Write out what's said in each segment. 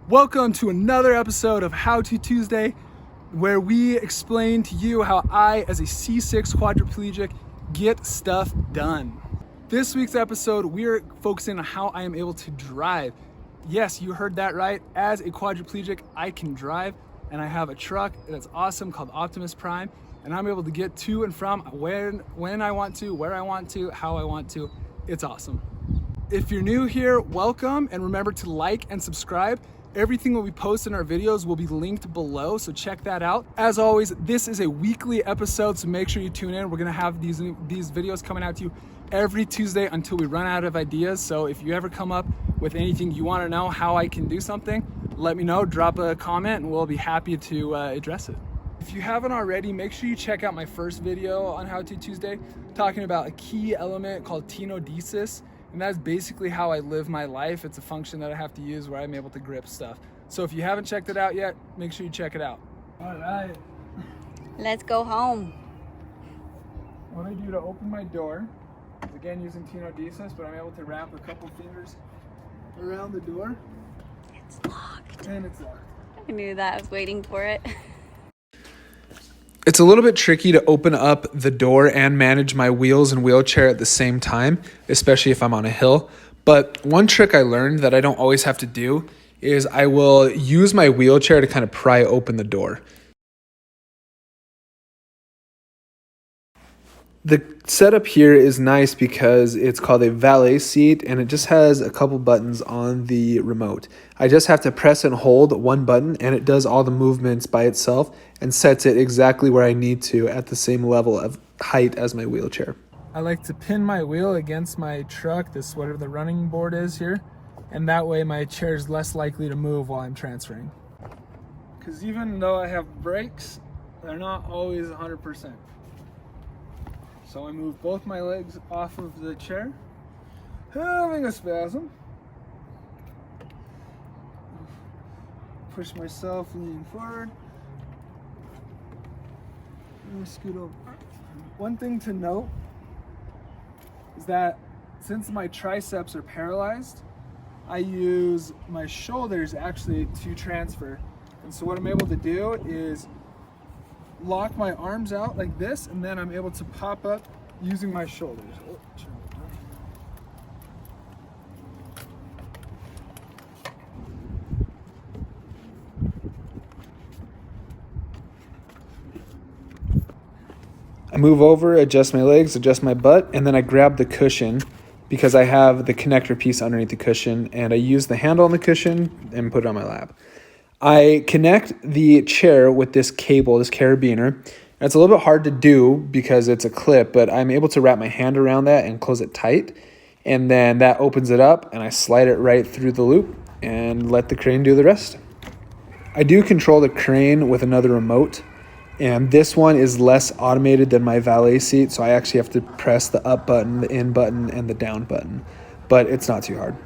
Welcome to another episode of How To Tuesday, where we explain to you how I, as a C6 quadriplegic, get stuff done. This week's episode, we're focusing on how I am able to drive. Yes, you heard that right. As a quadriplegic, I can drive, and I have a truck that's awesome called Optimus Prime, and I'm able to get to and from when I want to, where I want to, how I want to. It's awesome. If you're new here, welcome, and remember to like and subscribe. Everything that we post in our videos will be linked below, so check that out. As always, this is a weekly episode, so make sure you tune in. We're gonna have these videos coming out to you every Tuesday until we run out of ideas. So if you ever come up with anything you wanna know how I can do something, let me know, drop a comment, and we'll be happy to address it. If you haven't already, make sure you check out my first video on How To Tuesday, talking about a key element called tenodesis. And that's basically how I live my life. It's a function that I have to use where I'm able to grip stuff. So if you haven't checked it out yet, make sure you check it out. All right. Let's go home. What I do to open my door is, again, using tenodesis, but I'm able to wrap a couple fingers around the door. It's locked. And it's locked. I knew that. I was waiting for it. It's a little bit tricky to open up the door and manage my wheels and wheelchair at the same time, especially if I'm on a hill. But one trick I learned that I don't always have to do is I will use my wheelchair to kind of pry open the door. The setup here is nice because it's called a valet seat and it just has a couple buttons on the remote. I just have to press and hold one button and it does all the movements by itself and sets it exactly where I need to at the same level of height as my wheelchair. I like to pin my wheel against my truck, this whatever the running board is here, and that way my chair is less likely to move while I'm transferring. Because even though I have brakes, they're not always 100%. So I move both my legs off of the chair, having a spasm. Push myself, lean forward. And scoot over. One thing to note is that since my triceps are paralyzed, I use my shoulders actually to transfer. And so what I'm able to do is lock my arms out like this, and then I'm able to pop up using my shoulders. I move over, adjust my legs, adjust my butt, and then I grab the cushion because I have the connector piece underneath the cushion, and I use the handle on the cushion and put it on my lap. I connect the chair with this cable, this carabiner. It's a little bit hard to do because it's a clip, but I'm able to wrap my hand around that and close it tight. And then that opens it up and I slide it right through the loop and let the crane do the rest. I do control the crane with another remote, and this one is less automated than my valet seat, so I actually have to press the up button, the in button, and the down button, but it's not too hard.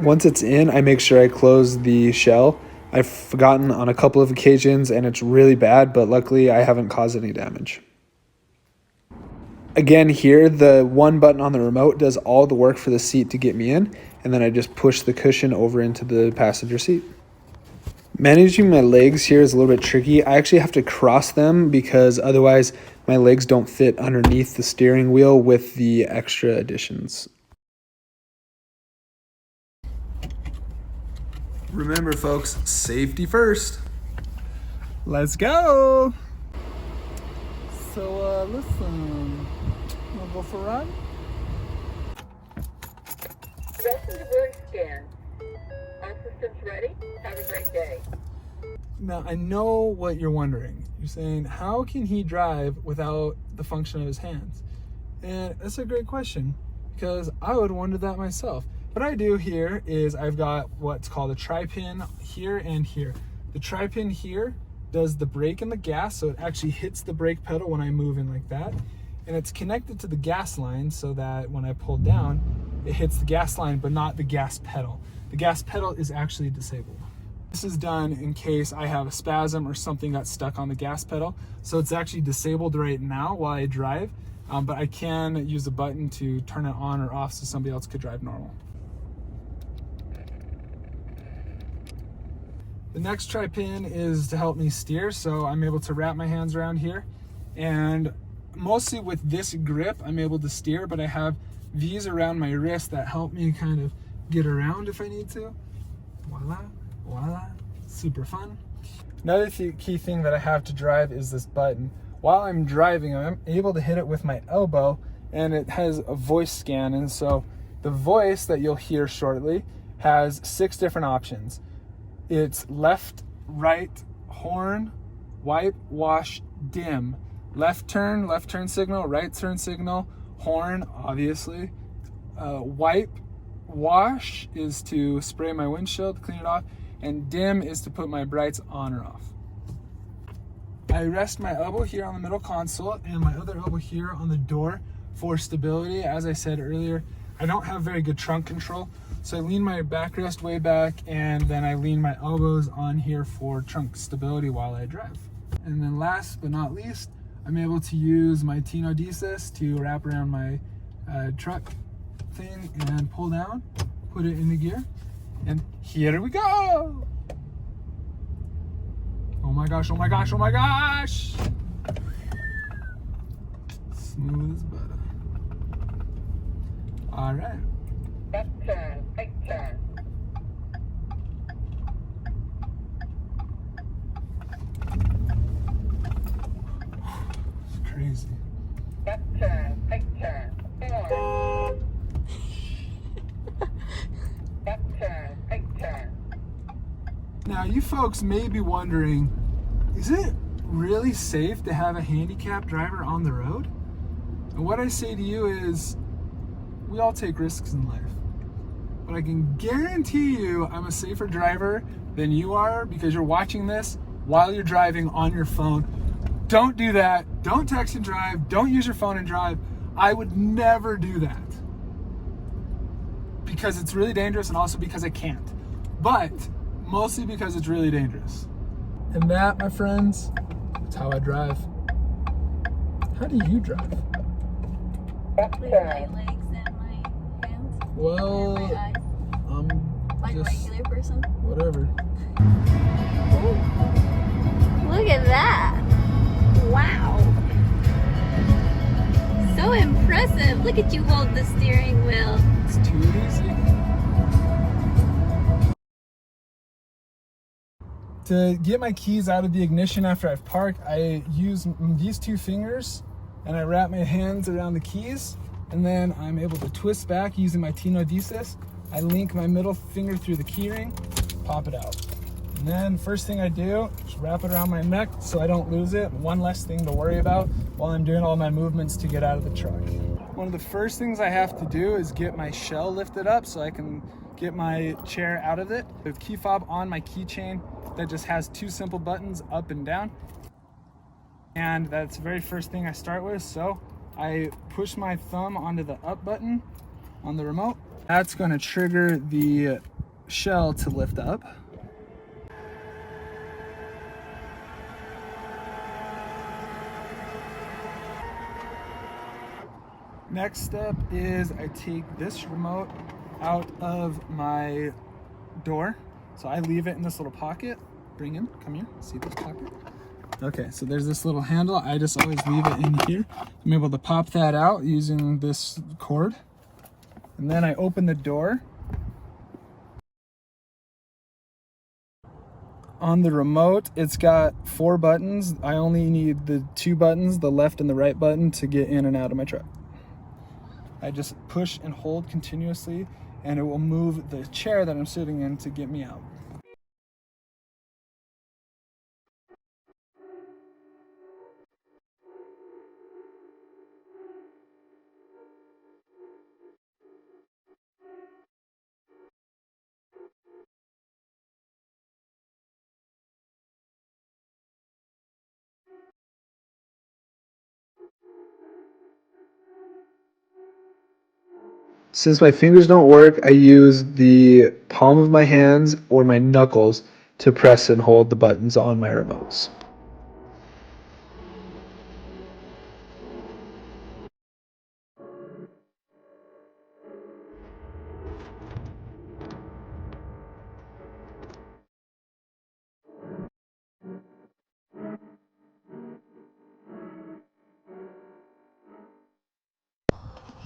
Once it's in, I make sure I close the shell. I've forgotten on a couple of occasions and it's really bad, but luckily I haven't caused any damage. Again, here, the one button on the remote does all the work for the seat to get me in, and then I just push the cushion over into the passenger seat. Managing my legs here is a little bit tricky. I actually have to cross them because otherwise my legs don't fit underneath the steering wheel with the extra additions. Remember, folks, safety first. Let's go. So, listen, wanna go for a ride? Rest of the board scan. All systems ready. Have a great day. Now, I know what you're wondering. You're saying, how can he drive without the function of his hands? And that's a great question, because I would wonder that myself. What I do here is I've got what's called a tri-pin here and here. The tri-pin here does the brake and the gas, so it actually hits the brake pedal when I move in like that. And it's connected to the gas line so that when I pull down, it hits the gas line, but not the gas pedal. The gas pedal is actually disabled. This is done in case I have a spasm or something got stuck on the gas pedal. So it's actually disabled right now while I drive. but I can use the button to turn it on or off so somebody else could drive normal. The next tri-pin is to help me steer, so I'm able to wrap my hands around here, and mostly with this grip I'm able to steer, but I have these around my wrist that help me kind of get around if I need to. Voila, voila, super fun. Another key thing that I have to drive is this button. While I'm driving, I'm able to hit it with my elbow, and it has a voice scan, and so the voice that you'll hear shortly has 6 different options. It's left, right, horn, wipe, wash, dim. Left turn signal, right turn signal, horn, obviously. Wipe, wash is to spray my windshield, clean it off, and dim is to put my brights on or off. I rest my elbow here on the middle console and my other elbow here on the door for stability. As I said earlier, I don't have very good trunk control, so I lean my backrest way back and then I lean my elbows on here for trunk stability while I drive. And then last but not least, I'm able to use my Tenodesis to wrap around my truck thing and pull down, put it in the gear, and here we go! Oh my gosh, oh my gosh, oh my gosh! Smooth as butter. All right. Left turn, right turn. It's crazy. Left turn, right turn. Horn. Left turn, right turn. Now, you folks may be wondering, is it really safe to have a handicapped driver on the road? And what I say to you is, we all take risks in life. But I can guarantee you I'm a safer driver than you are, because you're watching this while you're driving on your phone. Don't do that. Don't text and drive. Don't use your phone and drive. I would never do that, because it's really dangerous, and also because I can't. But mostly because it's really dangerous. And that, my friends, is how I drive. How do you drive? Left With my turn. legs and my hands Well, and my eyes. I'm Like a just regular person. whatever. Ooh. Look at that. Wow. So impressive. Look at you hold the steering wheel. It's too easy. To get my keys out of the ignition after I've parked, I use these 2 fingers and I wrap my hands around the keys, and then I'm able to twist back using my Tenodesis. I link my middle finger through the key ring, pop it out. And then first thing I do is wrap it around my neck so I don't lose it. One less thing to worry about while I'm doing all my movements to get out of the truck. One of the first things I have to do is get my shell lifted up so I can get my chair out of it. With key fob on my keychain that just has 2 simple buttons, up and down. And that's the very first thing I start with. So I push my thumb onto the up button on the remote. That's going to trigger the shell to lift up. Next step is I take this remote out of my door. So I leave it in this little pocket. Bring in, come here, see this pocket? Okay, so there's this little handle. I just always leave it in here. I'm able to pop that out using this cord. And then I open the door. On the remote, it's got 4 buttons. I only need the 2 buttons, the left and the right button, to get in and out of my truck. I just push and hold continuously, and it will move the chair that I'm sitting in to get me out. Since my fingers don't work, I use the palm of my hands or my knuckles to press and hold the buttons on my remotes.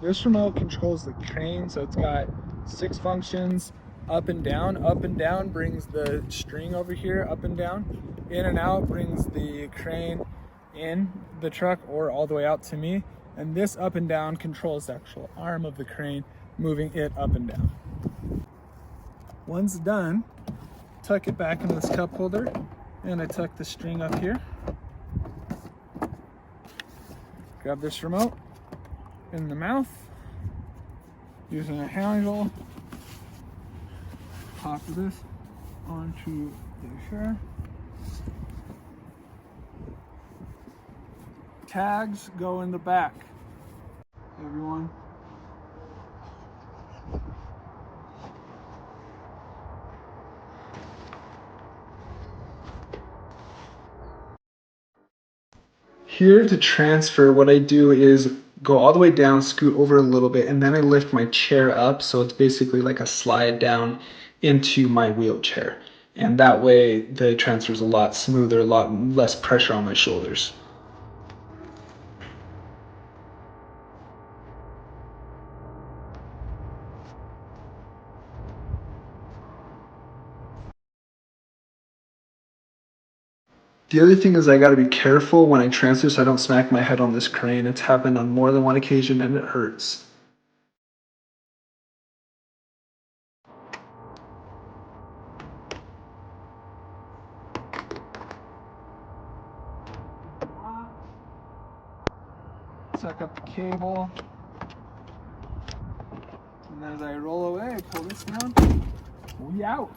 This remote controls the crane, so it's got 6 functions. Up and down. Up and down brings the string over here, up and down. In and out brings the crane in the truck or all the way out to me. And this up and down controls the actual arm of the crane, moving it up and down. Once done, tuck it back into this cup holder, and I tuck the string up here. Grab this remote in the mouth, using a handle, pop this onto the here. Tags go in the back. Everyone. Here to transfer, what I do is go all the way down, scoot over a little bit, and then I lift my chair up, so it's basically like a slide down into my wheelchair. And that way the transfer is a lot smoother, a lot less pressure on my shoulders. The other thing is I gotta be careful when I transfer so I don't smack my head on this crane. It's happened on more than one occasion and it hurts. Suck up the cable. And as I roll away, I pull this down. We out.